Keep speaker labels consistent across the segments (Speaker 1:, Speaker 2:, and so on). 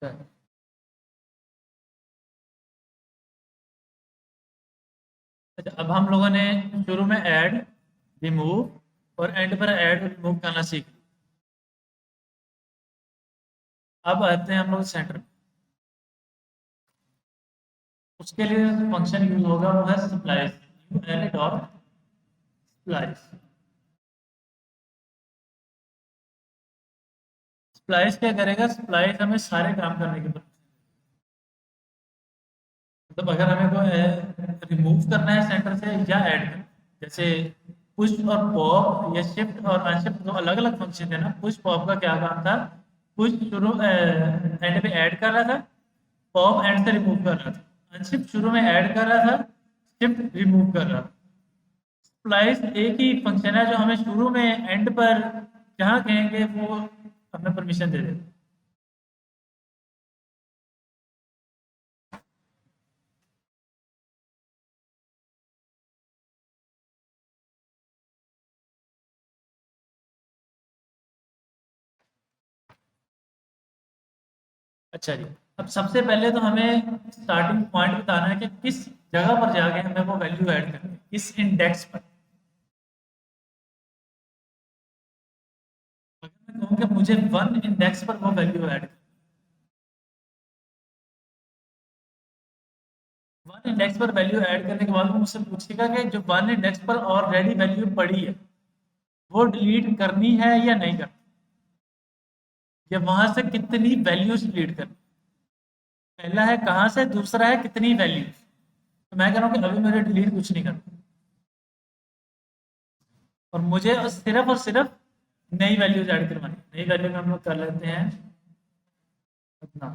Speaker 1: अच्छा, अब हम लोगों ने शुरू में ऐड, रिमूव और एंड पर ऐड रिमूव करना सीख लिया। अब आते हैं हम लोग सेंटर। उसके लिए फंक्शन यूज होगा वो है splice, U L dot splice. Splice क्या करेगा? स्प्लाइस हमें सारे काम करने की, मतलब अगर हमें कोई रिमूव करना है सेंटर से या ऐड करना है, जैसे पुश और पॉप या शिफ्ट और अनशिफ्ट दो अलग अलग फंक्शन है ना। पुश पॉप का क्या काम था? पुश शुरू एंड पे ऐड कर रहा था, पॉप एंड से रिमूव कर रहा था। अनशिफ्ट शुरू में ऐड कर रहा था, शिफ्ट रिमूव कर रहा था। स्प्लाइस एक ही फंक्शन है जो हमें शुरू में एंड पर जहाँ कहेंगे वो हमें परमिशन दे देगा। अच्छा जी, अब सबसे पहले तो हमें स्टार्टिंग पॉइंट बताना है कि किस जगह पर जाके हमें वो वैल्यू ऐड करनी है, किस इंडेक्स पर। अगर मैं कहूँ कि मुझे वन इंडेक्स पर वो वैल्यू ऐड करनी है, वन इंडेक्स पर वैल्यू ऐड करने के बाद वो मुझसे पूछेगा कि जो वन इंडेक्स पर ऑलरेडी वैल्यू पड़ी है वो डिलीट करनी है या नहीं करनी, या वहां से कितनी वैल्यूज डिलीट करनी। पहला है कहाँ से, दूसरा है कितनी वैल्यूज। तो मैं कह रहा हूँ कि अभी मुझे डिलीट कुछ नहीं करना, और मुझे सिर्फ और सिर्फ नई वैल्यूज ऐड करवानी। नई वैल्यू में हम लोग कर लेते हैं अपना।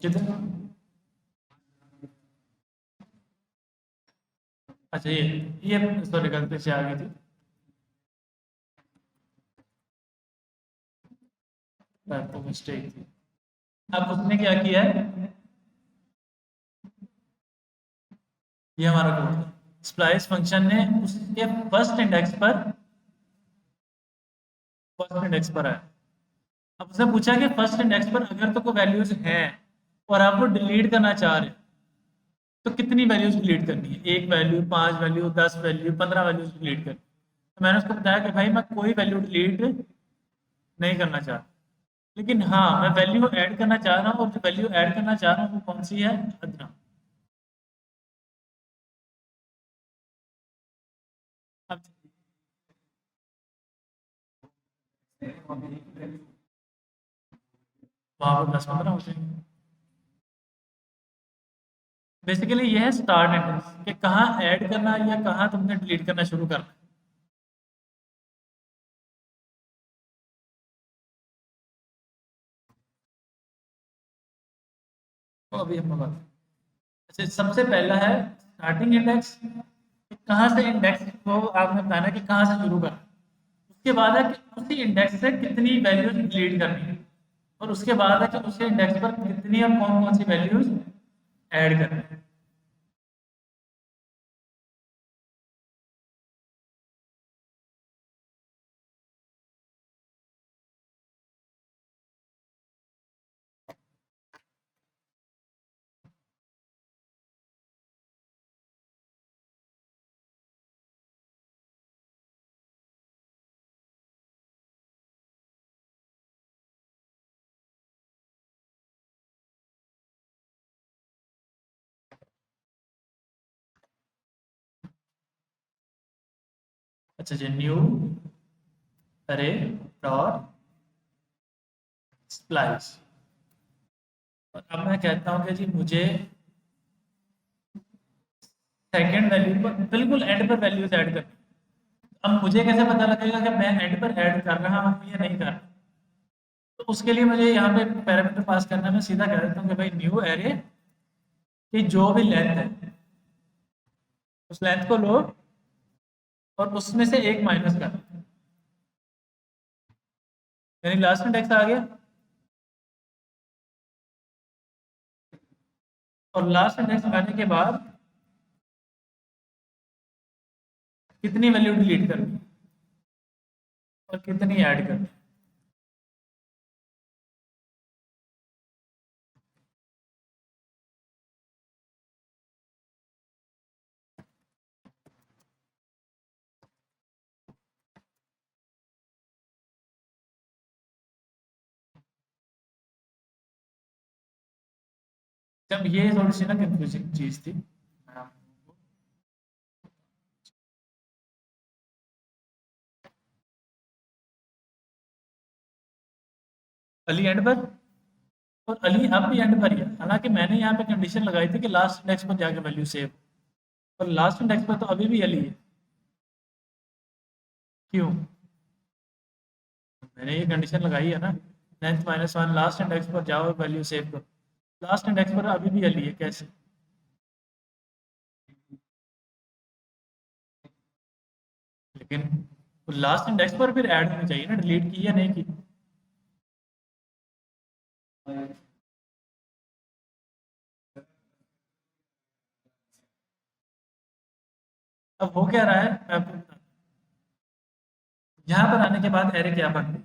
Speaker 1: कितना? अच्छा, ये सॉरी गलती से आ गई थी, तो मिस्टेक थी। अब उसने क्या किया है, ये हमारा कोड है। स्प्लाइस फंक्शन ने उसके फर्स्ट इंडेक्स पर आया। अब उसने पूछा कि फर्स्ट इंडेक्स पर अगर तो कोई वैल्यूज हैं और आप वो डिलीट करना चाह रहे हैं तो कितनी वैल्यूज डिलीट करनी है? एक वैल्यू, पांच वैल्यू, 10 वैल्यू, 15 वैल्यूज डिलीट करनी। तो मैंने उसको बताया कि भाई मैं कोई वैल्यू डिलीट नहीं करना चाहता, लेकिन हाँ मैं वैल्यू ऐड करना चाह रहा हूँ, और जो वैल्यू ऐड करना चाह रहा हूँ वो कौन सी है? अदना। अब वहाँ पर 10-15 हो जाएंगे। बेसिकली ये है स्टार्ट इंडेक्स, कि कहाँ ऐड करना है या कहाँ तुमने डिलीट करना शुरू करना है। तो अभी हम लोग अच्छा, सबसे पहला है स्टार्टिंग इंडेक्स। कहाँ से इंडेक्स को आपने बताना कि कहाँ से शुरू करना है। उसके बाद है कि उसी इंडेक्स से कितनी वैल्यूज डिलीट करनी है, और उसके बाद है कि उसी इंडेक्स पर कितनी और कौन कौन सी वैल्यूज ऐड करनी है। अच्छा जी, न्यू अरे डॉट स्प्लाइस। और अब मैं कहता हूँ कि जी मुझे सेकंड वैल्यू पर बिल्कुल एंड पर वैल्यूज ऐड करनी। अब मुझे कैसे पता लगेगा कि मैं एंड पर ऐड कर रहा हूँ या नहीं कर रहा? तो उसके लिए मुझे यहाँ पे पैरामीटर पास करना है। मैं सीधा कह देता हूँ कि भाई न्यू एरे की जो भी लेंथ है उस लेंथ को लो और उसमें से एक माइनस कर, यानी लास्ट इंडेक्स आ गया और लास्ट इंडेक्स आने के बाद कितनी वैल्यू डिलीट करनी और कितनी ऐड करनी। जब ये थोड़ी सी ना कंफ्यूजिंग चीज थी। अली एंड पर और अली अब भी एंड पर ही है, हालांकि मैंने यहाँ पे कंडीशन लगाई थी कि लास्ट इंडेक्स पर जाके वैल्यू सेव, और लास्ट इंडेक्स पर तो अभी भी अली है। क्यों? मैंने ये कंडीशन लगाई है ना, length minus one last index पर जाओ वैल्यू सेव करो, लास्ट इंडेक्स पर अभी भी अली है, कैसे? लेकिन लास्ट इंडेक्स पर फिर ऐड होनी चाहिए ना, डिलीट की या नहीं की? अब हो क्या रहा है मैं आपको बताता हूँ। यहाँ पर आने के बाद एरे क्या बन गई,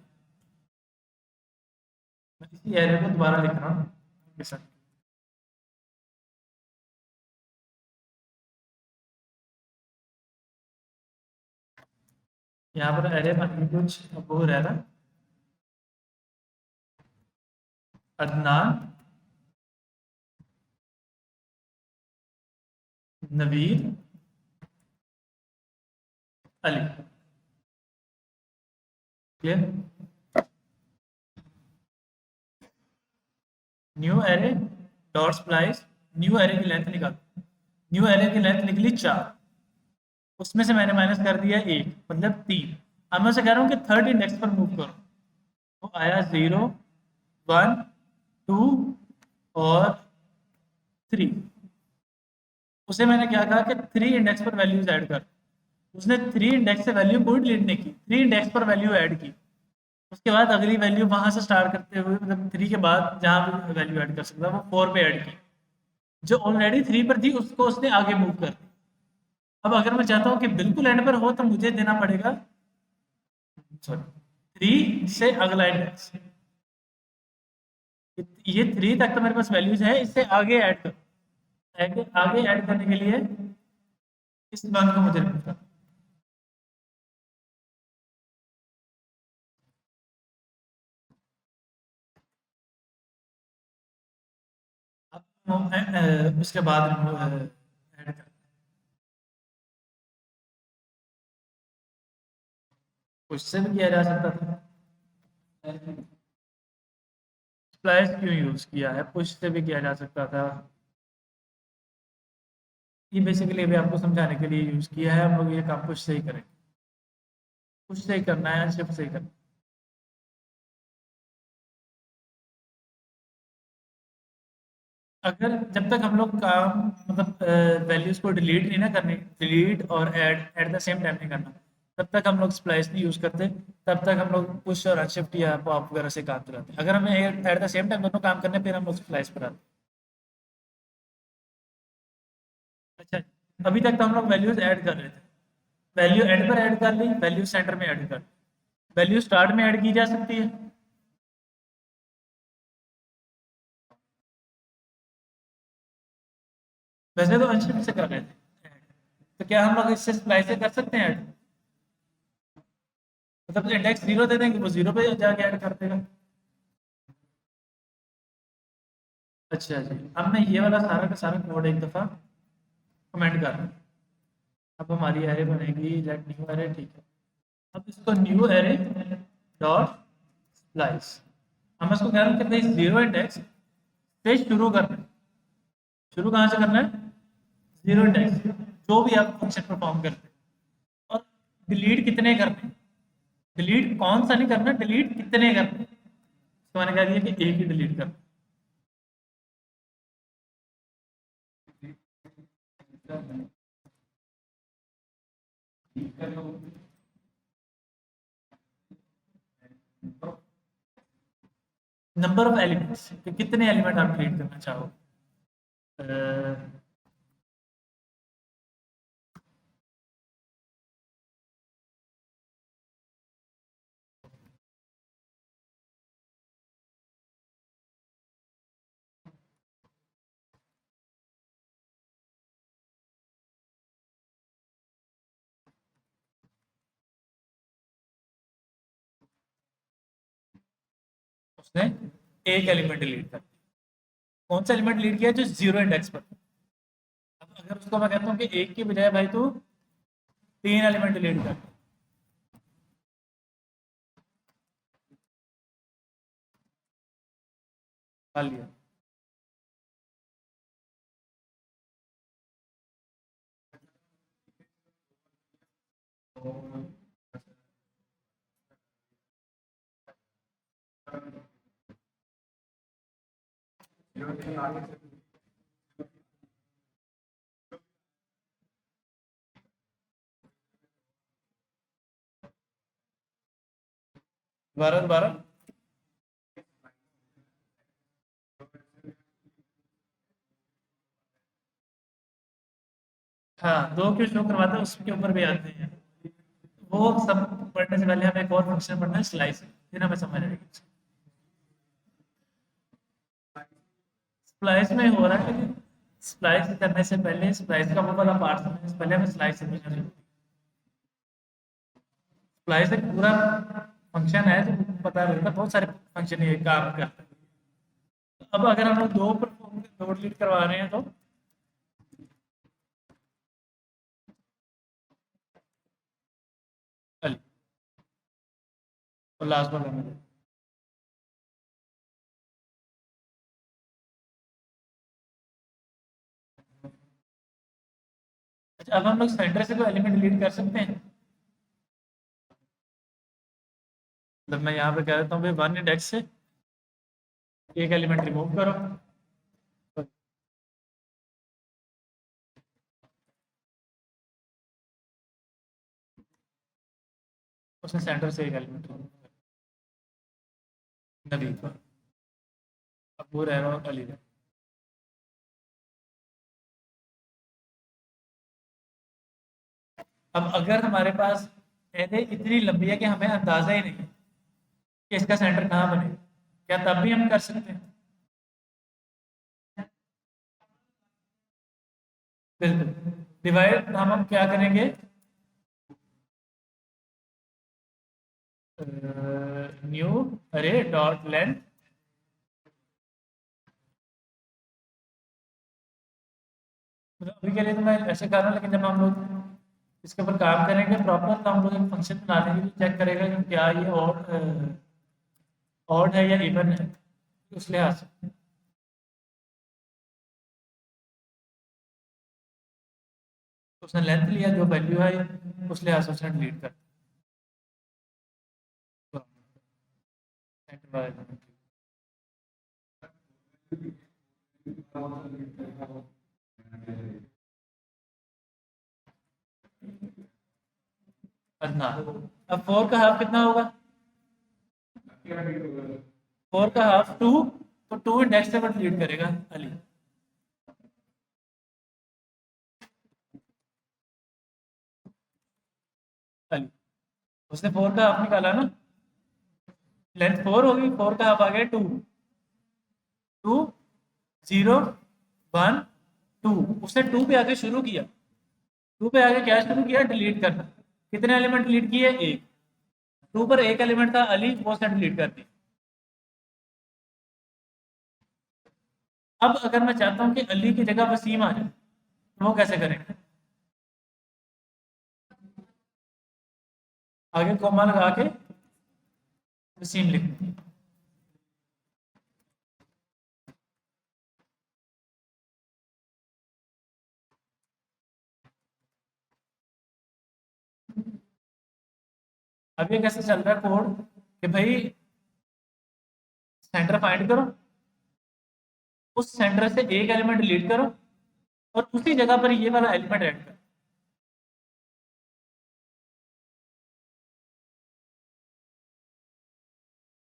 Speaker 1: मैं इसी एरे को दोबारा लिख रहा हूँ आपके साथ। यहाँ पर एरे बन गई कुछ, अब वो रह रहा Adnan, Naveed, Ali. Clear? New array dot splice, new array की लेंथ निकाल, न्यू एरे की लेंथ निकली 4, उसमें से मैंने माइनस कर दिया 1, मतलब 3। अब मैं उसे कह रहा हूँ कि थर्ड इंडेक्स पर मूव करो, वो आया 0 1 2 और 3। उसे मैंने क्या कहा कि 3 इंडेक्स पर वैल्यूज ऐड कर, उसने 3 इंडेक्स से वैल्यू कोई डिलीट नहीं की, 3 इंडेक्स पर वैल्यू ऐड की। उसके बाद अगली वैल्यू वहां से स्टार्ट करते हुए, मतलब 3 के बाद जहां भी वैल्यू ऐड कर सकता है वो 4 पे ऐड की, जो ऑलरेडी 3 पर थी उसको उसने आगे मूव कर दी। अब अगर मैं चाहता हूँ कि बिल्कुल एंड पर हो तो मुझे देना पड़ेगा, सॉरी, 3 से अगला इंडेक्स, ये 3 तक तो मेरे पास वैल्यूज है, इससे आगे ऐड कर, आगे आगे ऐड करने के लिए इस वन को मुझे रिमूव करना। अब उसके बाद ऐड कर, उससे भी किया जा सकता था। स्प्लाइस क्यों यूज किया है, पुश से भी किया जा सकता था। ये बेसिकली अभी आपको समझाने के लिए यूज किया है, हम लोग ये काम पुश से ही करेंगे, पुश से ही करना है, शिफ्ट से ही करना है। अगर जब तक हम लोग काम मतलब वैल्यूज को डिलीट नहीं ना करनी, डिलीट और add at the same time नहीं करना, तब तक हम लोग स्प्लाइस नहीं यूज करते। तब तक हम लोग पुश और अनशिफ्ट या पॉप वगैरह से काम चलाते हैं। अगर हमें एट द सेम टाइम दोनों काम करने फिर हम लोग स्प्लाइस पर आते हैं। अच्छा, अभी तक तो हम लोग वैल्यूज ऐड कर रहे थे, वैल्यू एंड पर ऐड कर ली, वैल्यू सेंटर में ऐड कर ली, वैल्यू स्टार्ट में ऐड की जा सकती है। वैसे तो अनशिफ्ट से कर रहे थे, तो क्या हम लोग इससे स्प्लाइस से कर सकते हैं ऐड? मतलब इंडेक्स 0 दे देंगे, वो 0 पे जाके ऐड कर देगा। अच्छा जी, अब मैं ये वाला सारा का सारा कोड एक दफ़ा कमेंट कर रहा हूँ। अब हमारी एरे बनेगी लेट न्यू एरे, ठीक है। अब इसको न्यू एरे डॉट स्प्लाइस, हम इसको कह रहे हैं कि भाई 0 इंडेक्स से शुरू करना है। शुरू कहाँ से करना है? 0 इंडेक्स। जो भी आप फंक्शन परफॉर्म करते हैं। और डिलीट कितने करने, डिलीट कौन सा नहीं करना, डिलीट कितने करने। तो मैंने कह दिया कि एक ही डिलीट करना। नंबर ऑफ एलिमेंट्स, कि कितने एलिमेंट आप डिलीट करना चाहो। अ, उसने एक एलिमेंट डिलीट कर दिया। कौन सा एलिमेंट डिलीट किया, जो जीरो इंडेक्स पर। अब अगर उसको मैं कहता हूँ कि एक की बजाय भाई तू तीन एलिमेंट डिलीट कर, कर लिया। दोबारा दोबारा। हाँ, दो क्यों शो करवाते हैं उसके ऊपर भी आते हैं। वो सब पढ़ने से पहले हमें एक और फंक्शन पढ़ना है, स्लाइस, फिर हमें समझ आएगी। स्प्लाइस में हो रहा है, लेकिन स्प्लाइस करने से पहले, स्प्लाइस का वो वाला पार्ट समझने से पहले हमें स्लाइस समझना जरूरी है। स्प्लाइस एक पूरा फंक्शन है जो पता रहता है, बहुत सारे फंक्शन ये काम करता है। अब अगर हम लोग दो परफॉर्म, दो डिलीट करवा रहे हैं तो चलिए, और लास्ट वाला में। अच्छा, अब हम लोग सेंटर से कोई एलिमेंट डिलीट कर सकते हैं। मतलब मैं यहाँ पे कह देता हूँ भाई वन इंडेक्स से एक एलिमेंट रिमूव करो। उसने सेंटर से एक एलिमेंट रिमूव कर, नबी को। अब वो रह रहा अली का। अब अगर हमारे पास ऐसे इतनी लंबी है कि हमें अंदाजा ही नहीं कि इसका सेंटर कहाँ बने, क्या तब भी हम कर सकते हैं? बिल्कुल। डिवाइड हम क्या करेंगे, न्यू अरे डॉट लेंथ। मतलब अभी के लिए तो मैं ऐसे कर रहा हूँ, लेकिन जब हम लोग इसके ऊपर काम करेंगे प्रॉपर, तो हम लोग एक फंक्शन बना देंगे जो चेक करेगा कि क्या ये ऑड है या इवन है, उस लिहाज से। उसने लेंथ लिया, जो वैल्यू है उस लिहाज से उसने डिलीट कर दिया। अच्छा, अब फोर का हाफ कितना होगा, फोर का हाफ टू, तो टू इंडेक्स से डिलीट करेगा अली। अली, उसने फोर का हाफ निकाला ना, लेंथ फोर होगी, फोर का हाफ आ गया two. Two, zero, one, two. उसने टू पे आके शुरू किया, टू पे आके क्या शुरू किया, डिलीट करना। कितने एलिमेंट डिलीट किए, एक। टू पर एक एलिमेंट था अली, वो उसने डिलीट कर दिया। अब अगर मैं चाहता हूँ कि अली की जगह वसीम आ जाए, तो वो कैसे करेंगे, आगे कोमा लगा के वसीम लिख दें। अब ये कैसे चल रहा है कोड कि भाई सेंटर फाइंड करो, उस सेंटर से एक एलिमेंट डिलीट करो और उसी जगह पर ये वाला एलिमेंट ऐड करो।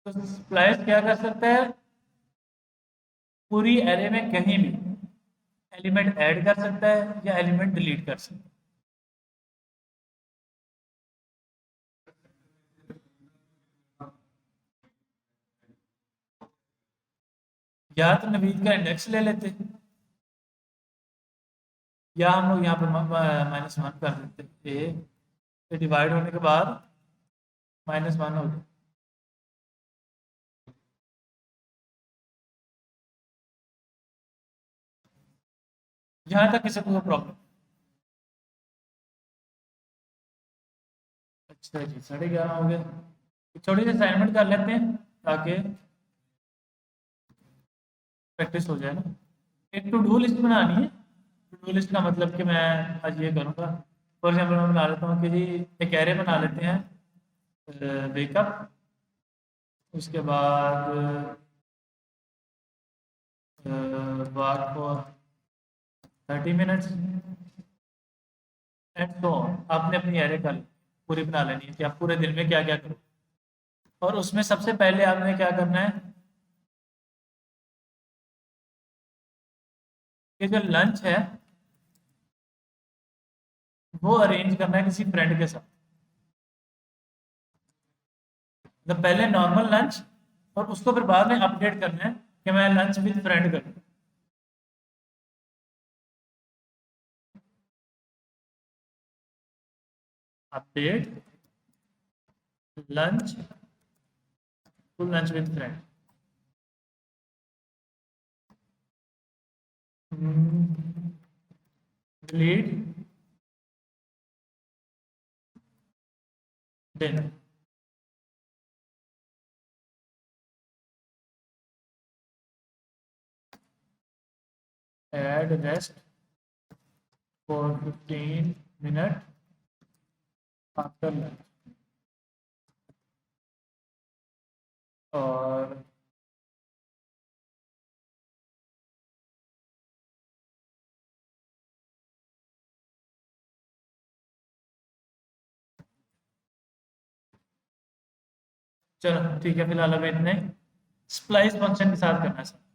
Speaker 1: तो स्प्लाइस क्या कर सकता है, पूरी एरे में कहीं भी एलिमेंट ऐड कर सकता है या एलिमेंट डिलीट कर सकता है। या तो नवीद का इंडेक्स ले लेते, या हम लोग यहाँ पर -1 कर देते, ए डिवाइड होने के बाद -1 हो जाए। यहाँ तक किसी को प्रॉब्लम? अच्छा जी, 11:30 हो गए। छोटी सी असाइनमेंट कर लेते हैं ताकि प्रैक्टिस हो जाए ना। एक टू डू लिस्ट बनानी है। टू डू लिस्ट का मतलब कि मैं आज ये करूँगा, फॉर एग्जाम्पल मैं बना लेता हूँ कि जी एक एरे बना लेते हैं, वेकअप, उसके बाद work for 30 minutes and so on. आपने अपनी एरे कर पूरी बना लेनी है कि आप पूरे दिन में क्या क्या करो, और उसमें सबसे पहले आपने क्या करना है कि जो लंच है वो अरेंज करना है किसी फ्रेंड के साथ। तो पहले नॉर्मल लंच, और उसको फिर बाद में अपडेट करना है कि मैं लंच विद फ्रेंड करूँ। Update lunch to lunch with friend. Delete dinner. Add rest for 15 minute after lunch. और चलो ठीक है, फिलहाल अब इतने स्प्लाइस फंक्शन के साथ करना है।